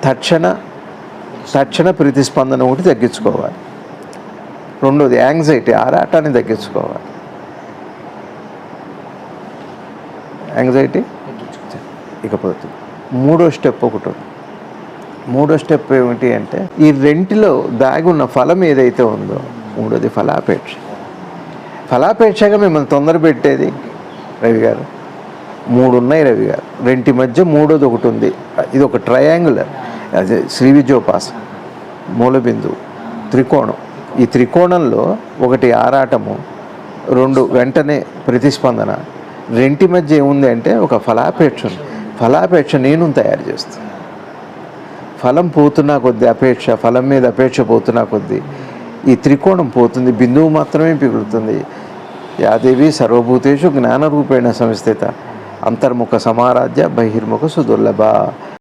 తక్షణ తక్షణ ప్రతిస్పందన ఒకటి తగ్గించుకోవాలి. రెండోది యాంగ్జైటీ, ఆరాటాన్ని తగ్గించుకోవాలి. యాంగ్జైటీ ఇకపోతే మూడో స్టెప్ ఒకటి ఉంది. మూడో స్టెప్ ఏమిటి అంటే ఈ రెంటిలో దాగి ఉన్న ఫలం ఏదైతే ఉందో, మూడోది ఫలాపేక్ష. ఫలాపేక్షగా మిమ్మల్ని తొందర పెట్టేది రవి గారు మూడు ఉన్నాయి. రవి గారు రెంటి మధ్య మూడోది ఒకటి ఉంది. ఇది ఒక ట్రయాంగులర్, అదే శ్రీ విద్యోపాసన, మూలబిందువు, త్రికోణం. ఈ త్రికోణంలో ఒకటి ఆరాటము, రెండు వెంటనే ప్రతిస్పందన, రెంటి మధ్య ఏముంది అంటే ఒక ఫలాపేక్ష ఉంది. ఫలాపేక్ష నేను తయారు చేస్తుంది. ఫలం పోతున్నా కొద్దీ అపేక్ష, ఫలం మీద అపేక్ష పోతున్నా కొద్దీ ఈ త్రికోణం పోతుంది, బిందువు మాత్రమే పిగులుతుంది. యాదేవి సర్వభూతేషు జ్ఞానరూపేణ సంస్థిత అంతర్ముఖ సమారాధ్య బహిర్ముఖ సుదుర్లభ.